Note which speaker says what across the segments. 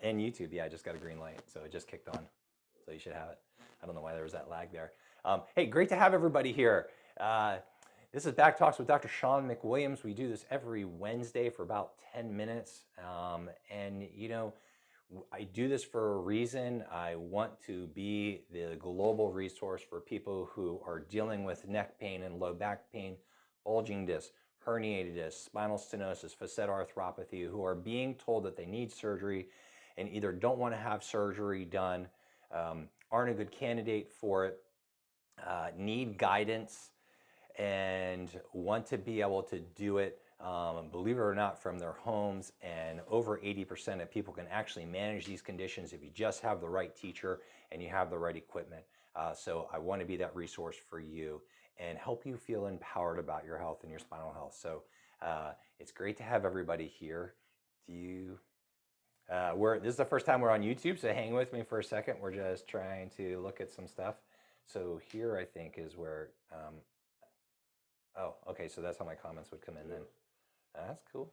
Speaker 1: And YouTube, yeah, I just got a green light, so it just kicked on. So you should have it. I don't know why there was that lag there. Hey, great to have everybody here. This is Back Talks with Dr. Sean McWilliams. We do this every Wednesday for about 10 minutes. And you know, I do this for a reason. I want to be the global resource for people who are dealing with neck pain and low back pain, bulging disc, herniated disc, spinal stenosis, facet arthropathy, who are being told that they need surgery and either don't want to have surgery done, aren't a good candidate for it, need guidance, and want to be able to do it, believe it or not, from their homes. And over 80% of people can actually manage these conditions if you just have the right teacher and you have the right equipment. So I want to be that resource for you and help you feel empowered about your health and your spinal health. So it's great to have everybody here. This is the first time we're on YouTube, so hang with me for a second. We're just trying to look at some stuff. So here I think is where, oh, okay, so that's how my comments would come in then. That's cool.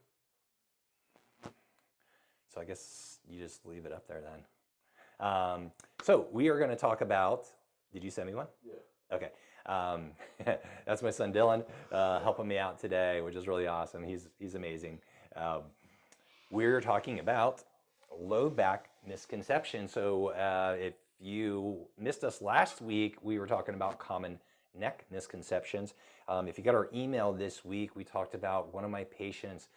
Speaker 1: So I guess you just leave it up there then. So we are going to talk about, did you send me one? Yeah. Okay. That's my son Dylan helping me out today, which is really awesome. He's amazing. We're talking about low back misconception. So if you missed us last week, we were talking about common neck misconceptions. If you got our email this week, we talked about one of my patients,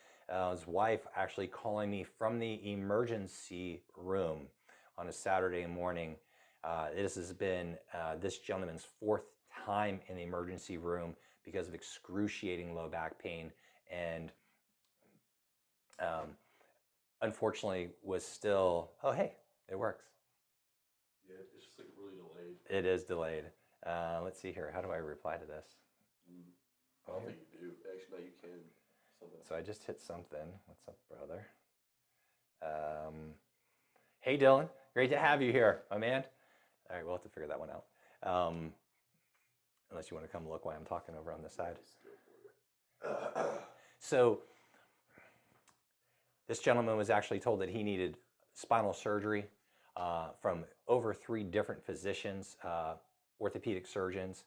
Speaker 1: his wife actually calling me from the emergency room on a Saturday morning. This has been this gentleman's fourth time in the emergency room because of excruciating low back pain, and unfortunately was still, oh hey, it works.
Speaker 2: Yeah, it's just like really delayed.
Speaker 1: It is delayed. Let's see here. How do I reply to this?
Speaker 2: I don't think you do. Actually, no, you can.
Speaker 1: So I just hit something. What's up, brother? Hey, Dylan. Great to have you here, my man. All right, we'll have to figure that one out. Unless you want to come look while I'm talking over on this side. So this gentleman was actually told that he needed spinal surgery from over 3 different physicians, orthopedic surgeons,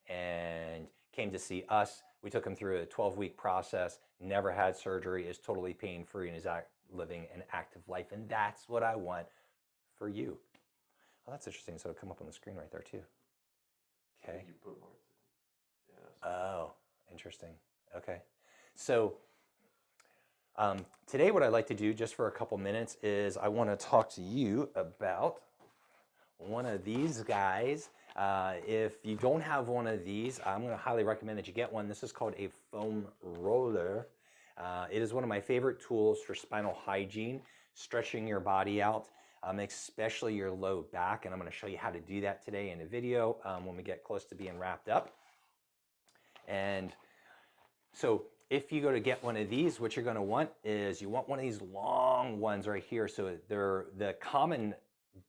Speaker 1: and came to see us. We took him through a 12-week process, never had surgery, is totally pain-free, and is living an active life. And that's what I want for you. Well, that's interesting. So it'll come up on the screen right there too. Okay.
Speaker 2: You put more. Yeah.
Speaker 1: Oh, interesting. Okay. So today what I'd like to do just for a couple minutes is I want to talk to you about one of these guys. If you don't have one of these, I'm going to highly recommend that you get one. This is called a foam roller. It is one of my favorite tools for spinal hygiene, stretching your body out, especially your low back. And I'm going to show you how to do that today in a video when we get close to being wrapped up. And so if you go to get one of these, what you're going to want is you want one of these long ones right here. So the common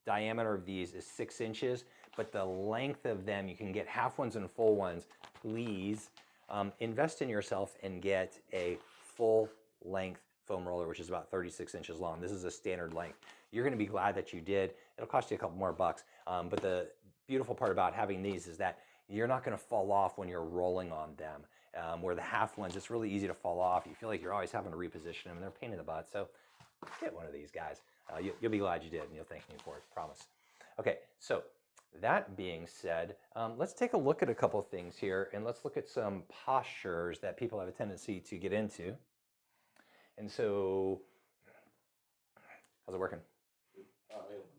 Speaker 1: diameter of these is 6 inches, but the length of them, you can get half ones and full ones. Please invest in yourself and get a full length foam roller, which is about 36 inches long. This is a standard length. You're going to be glad that you did. It'll cost you a couple more bucks. But the beautiful part about having these is that you're not going to fall off when you're rolling on them. Where the half ones, it's really easy to fall off. You feel like you're always having to reposition them, and they're a pain in the butt. So get one of these guys. You'll be glad you did, and you'll thank me for it, promise. Okay, so that being said, let's take a look at a couple things here, and let's look at some postures that people have a tendency to get into. And so, how's it working?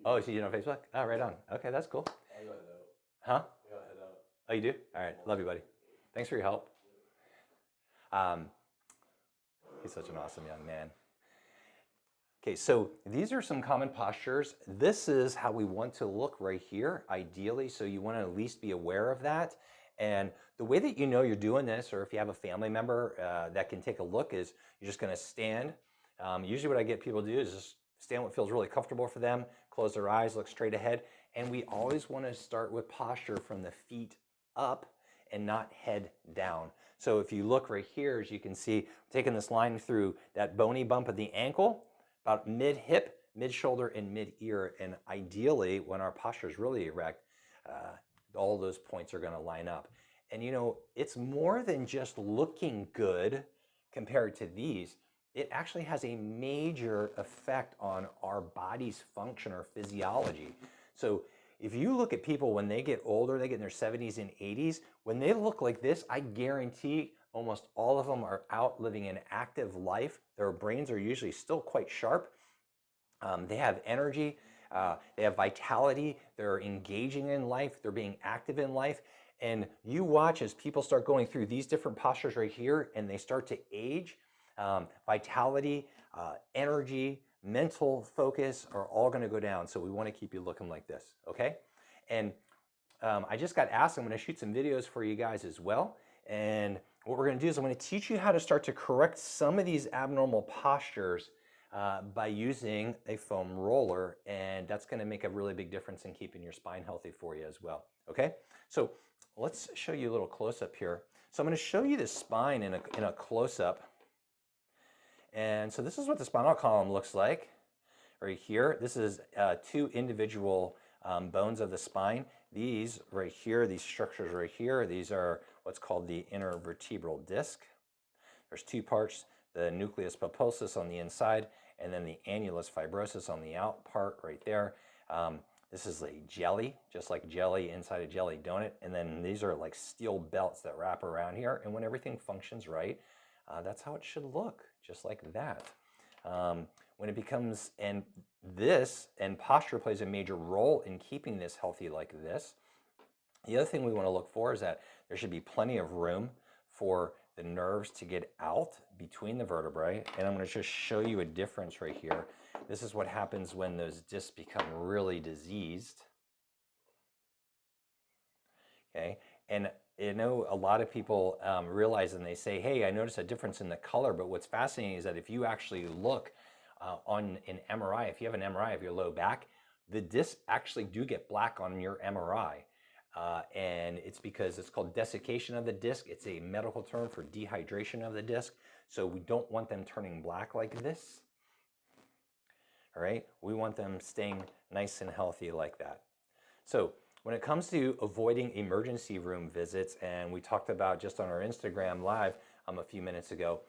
Speaker 1: Oh, so you on Facebook? Oh, right on. Okay, that's cool.
Speaker 2: I gotta head out.
Speaker 1: Huh?
Speaker 2: I gotta head out.
Speaker 1: Oh, you do? All right, love you, buddy. Thanks for your help. He's such an awesome young man. Okay, so these are some common postures. This is how we want to look right here, ideally, so you want to at least be aware of that. And the way that you know you're doing this, or if you have a family member that can take a look, is you're just going to stand. Usually what I get people to do is just stand what feels really comfortable for them, close their eyes, look straight ahead. And we always want to start with posture from the feet up and not head down. So if you look right here, as you can see, taking this line through that bony bump of the ankle, about mid-hip, mid shoulder and mid ear. And ideally, when our posture is really erect, all those points are going to line up. And you know, it's more than just looking good compared to these. It actually has a major effect on our body's function or physiology. So if you look at people when they get older, they get in their 70s and 80s, when they look like this, I guarantee almost all of them are out living an active life. Their brains are usually still quite sharp. They have energy, they have vitality, they're engaging in life, they're being active in life. And you watch as people start going through these different postures right here and they start to age, vitality, energy, mental focus are all going to go down. So we want to keep you looking like this, okay? And I just got asked, I'm going to shoot some videos for you guys as well. And what we're going to do is I'm going to teach you how to start to correct some of these abnormal postures by using a foam roller, and that's going to make a really big difference in keeping your spine healthy for you as well, okay? So let's show you a little close-up here. So I'm going to show you the spine in a close-up. And so this is what the spinal column looks like right here. This is two individual bones of the spine. These right here, these structures right here, these are what's called the intervertebral disc. There's two parts, the nucleus pulposus on the inside and then the annulus fibrosus on the out part right there. This is a jelly, just like jelly inside a jelly donut. And then these are like steel belts that wrap around here. And when everything functions right, that's how it should look, just like that. When it becomes, and posture plays a major role in keeping this healthy like this. The other thing we want to look for is that there should be plenty of room for the nerves to get out between the vertebrae. And I'm going to just show you a difference right here. This is what happens when those discs become really diseased. Okay, and you know, a lot of people realize and they say, hey, I noticed a difference in the color, but what's fascinating is that if you actually look on an MRI, if you have an MRI of your low back, the discs actually do get black on your MRI. And it's because it's called desiccation of the disc. It's a medical term for dehydration of the disc. So we don't want them turning black like this. All right, we want them staying nice and healthy like that. So when it comes to avoiding emergency room visits, and we talked about just on our Instagram live a few minutes ago,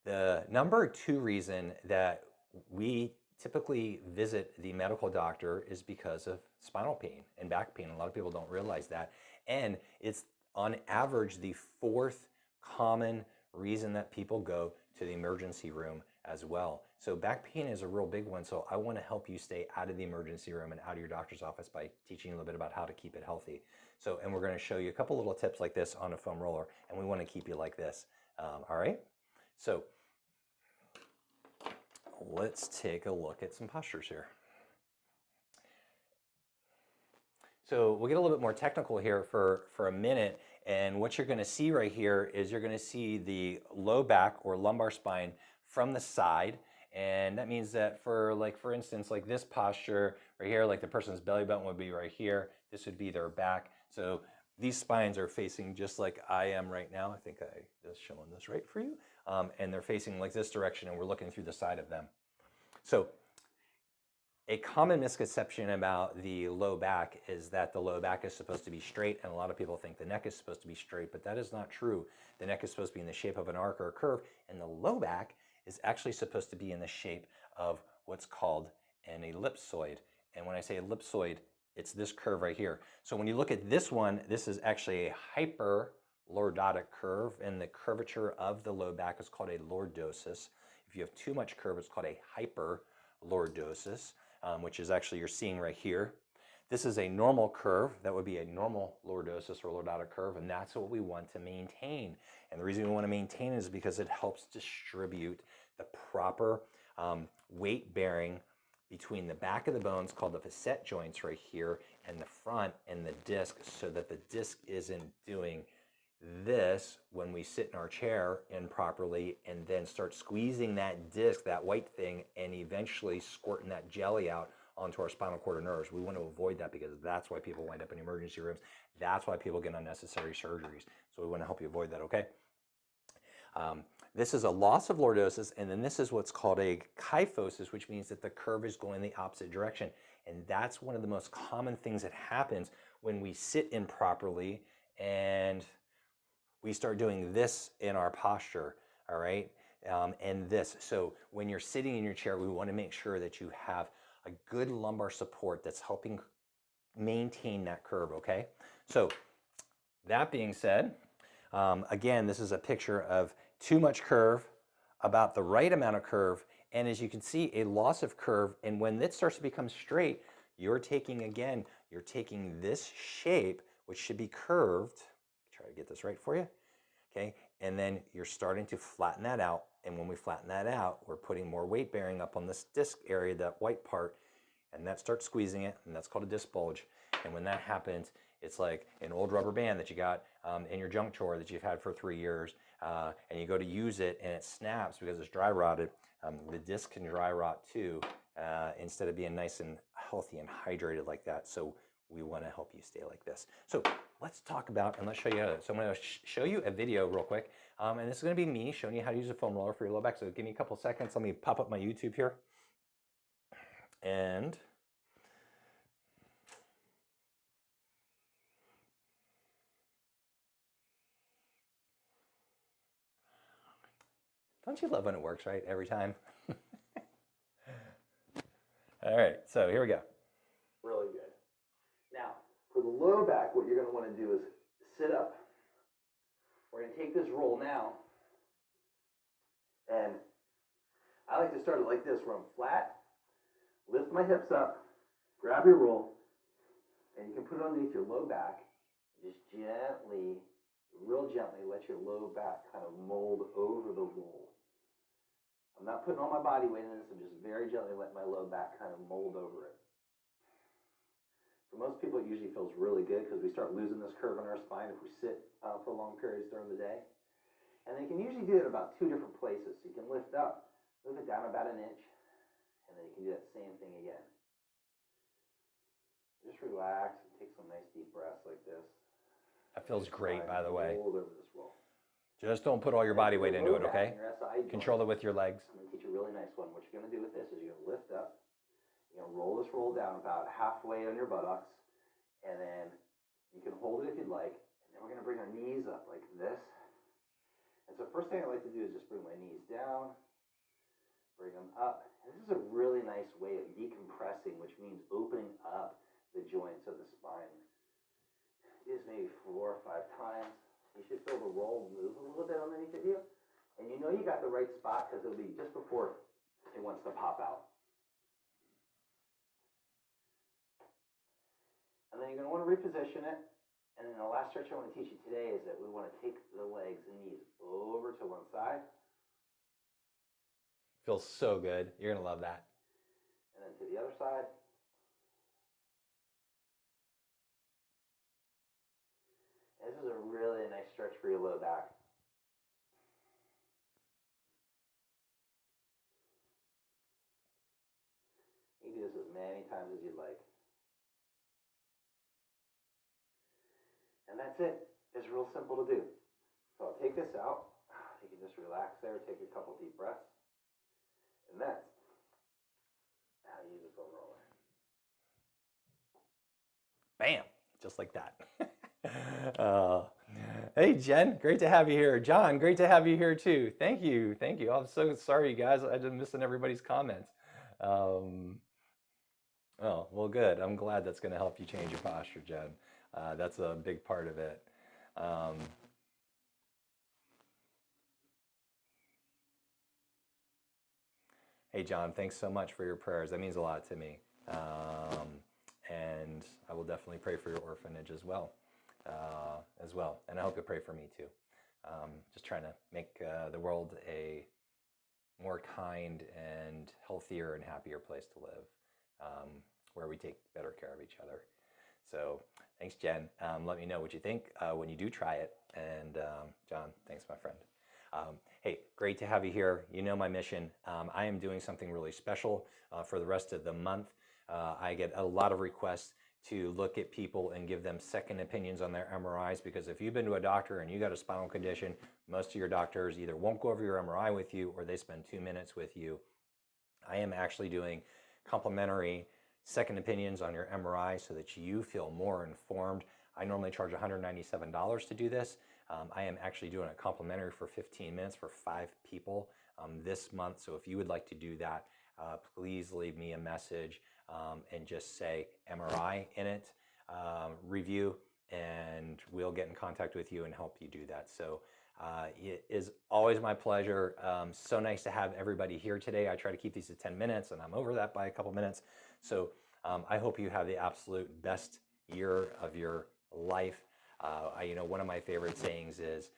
Speaker 1: the number 2 reason that we typically visit the medical doctor is because of spinal pain and back pain. A lot of people don't realize that. And it's on average the 4th common reason that people go to the emergency room as well. So back pain is a real big one. So I want to help you stay out of the emergency room and out of your doctor's office by teaching you a little bit about how to keep it healthy. So, and we're going to show you a couple little tips like this on a foam roller, and we want to keep you like this. All right. So let's take a look at some postures here. So we'll get a little bit more technical here for a minute. And what you're going to see right here is you're going to see the low back or lumbar spine from the side. And that means that for instance, like this posture right here, like the person's belly button would be right here. This would be their back. So these spines are facing just like I am right now. I think I was showing this right for you. And they're facing like this direction, and we're looking through the side of them. So a common misconception about the low back is that the low back is supposed to be straight, and a lot of people think the neck is supposed to be straight, but that is not true. The neck is supposed to be in the shape of an arc or a curve, and the low back is actually supposed to be in the shape of what's called an ellipsoid. And when I say ellipsoid, it's this curve right here. So when you look at this one, this is actually a hyperlordotic curve, and the curvature of the low back is called a lordosis. If you have too much curve, it's called a hyperlordosis, which is actually you're seeing right here. This is a normal curve. That would be a normal lordosis or lordotic curve, and that's what we want to maintain. And the reason we want to maintain is because it helps distribute the proper weight bearing between the back of the bones, called the facet joints right here, and the front and the disc, so that the disc isn't doing this when we sit in our chair improperly and then start squeezing that disc, that white thing, and eventually squirting that jelly out onto our spinal cord or nerves. We want to avoid that because that's why people wind up in emergency rooms. That's why people get unnecessary surgeries. So we want to help you avoid that, okay? this is a loss of lordosis, and then this is what's called a kyphosis, which means that the curve is going the opposite direction. And that's one of the most common things that happens when we sit improperly and we start doing this in our posture, all right? And this. So when you're sitting in your chair, we want to make sure that you have a good lumbar support that's helping maintain that curve, okay? So that being said, again, this is a picture of too much curve, about the right amount of curve, and as you can see, a loss of curve, and when it starts to become straight, you're taking this shape, which should be curved. Try to get this right for you, okay? And then you're starting to flatten that out, and when we flatten that out, we're putting more weight bearing up on this disc area, that white part, and that starts squeezing it, and that's called a disc bulge. And when that happens, it's like an old rubber band that you got in your junk drawer that you've had for 3 years, and you go to use it and it snaps because it's dry rotted. The disc can dry rot too, instead of being nice and healthy and hydrated like that. So we want to help you stay like this. So let's talk about, and let's show you how to, so I'm going to show you a video real quick. And this is going to be me showing you how to use a foam roller for your low back. So give me a couple seconds. Let me pop up my YouTube here. And don't you love when it works, right? Every time. All right, so here we go.
Speaker 3: Really good. Now, for the low back, what you're going to want to do is sit up. We're going to take this roll now, and I like to start it like this, where I'm flat, lift my hips up, grab your roll, and you can put it underneath your low back. Just gently, real gently, let your low back kind of mold over the roll. I'm not putting all my body weight in this, I'm just very gently letting my low back kind of mold over it. For most people, it usually feels really good because we start losing this curve in our spine if we sit for long periods during the day. And then you can usually do it about 2 different places. So you can lift up, move it down about 1 inch, and then you can do that same thing again. Just relax and take some nice deep breaths like this.
Speaker 1: That feels great, by the way.
Speaker 3: Mold over this roll.
Speaker 1: Just don't put all your body weight into it, okay? Control it with your legs.
Speaker 3: I'm going to teach you a really nice one. What you're going to do with this is you're going to lift up. You're going to roll this roll down about halfway on your buttocks. And then you can hold it if you'd like. And then we're going to bring our knees up like this. And so first thing I like to do is just bring my knees down. Bring them up. And this is a really nice way of decompressing, which means opening up the joints of the spine. Do this maybe 4 or 5 times. You should feel the roll move a little bit underneath of you. And you know you got the right spot because it'll be just before it wants to pop out. And then you're going to want to reposition it. And then the last stretch I want to teach you today is that we want to take the legs and knees over to one side.
Speaker 1: Feels so good. You're going to love that.
Speaker 3: And then to the other side. This is a really nice stretch for your low back. You can do this as many times as you'd like. And that's it. It's real simple to do. So I'll take this out. You can just relax there, take a couple deep breaths. And that's how you use a foam roller.
Speaker 1: Bam, just like that. Hey, Jen, great to have you here. John, great to have you here too. Thank you. Thank you. I'm so sorry, you guys. I just missing everybody's comments. Oh, well, good. I'm glad that's going to help you change your posture, Jen. That's a big part of it. Hey, John, thanks so much for your prayers. That means a lot to me. And I will definitely pray for your orphanage as well. And I hope you'll pray for me too. Just trying to make the world a more kind and healthier and happier place to live, where we take better care of each other. So thanks, Jen. Let me know what you think when you do try it. And John, thanks, my friend. Hey, great to have you here. You know my mission. I am doing something really special for the rest of the month. I get a lot of requests to look at people and give them second opinions on their MRIs, because if you've been to a doctor and you got a spinal condition, most of your doctors either won't go over your MRI with you or they spend 2 minutes with you. I am actually doing complimentary second opinions on your MRI so that you feel more informed. I normally charge $197 to do this. I am actually doing it complimentary for 15 minutes for 5 people this month. So if you would like to do that, please leave me a message and just say MRI in it, review, and we'll get in contact with you and help you do that. So it is always my pleasure. So nice to have everybody here today. I try to keep these to 10 minutes and I'm over that by a couple minutes. So I hope you have the absolute best year of your life. You know, one of my favorite sayings is,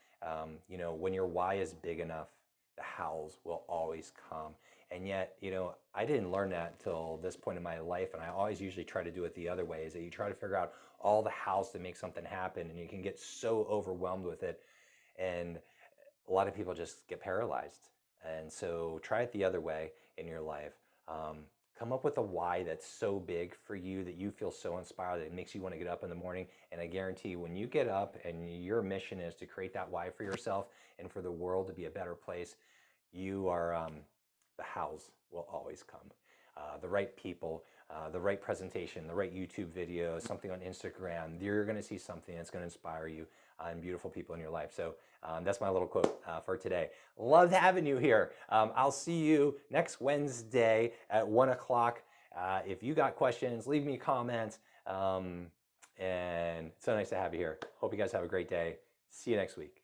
Speaker 1: you know, when your why is big enough, the hows will always come. And yet, you know, I didn't learn that until this point in my life, and I always usually try to do it the other way, is that you try to figure out all the hows to make something happen, and you can get so overwhelmed with it, and a lot of people just get paralyzed. And so try it the other way in your life. Come up with a why that's so big for you that you feel so inspired that it makes you want to get up in the morning. And I guarantee when you get up and your mission is to create that why for yourself and for the world to be a better place, you are, the hows will always come. The right people, the right presentation, the right YouTube video, something on Instagram, you're going to see something that's going to inspire you and beautiful people in your life. So that's my little quote for today. Loved having you here. I'll see you next Wednesday at 1 o'clock. If you got questions, leave me comments. And it's so nice to have you here. Hope you guys have a great day. See you next week.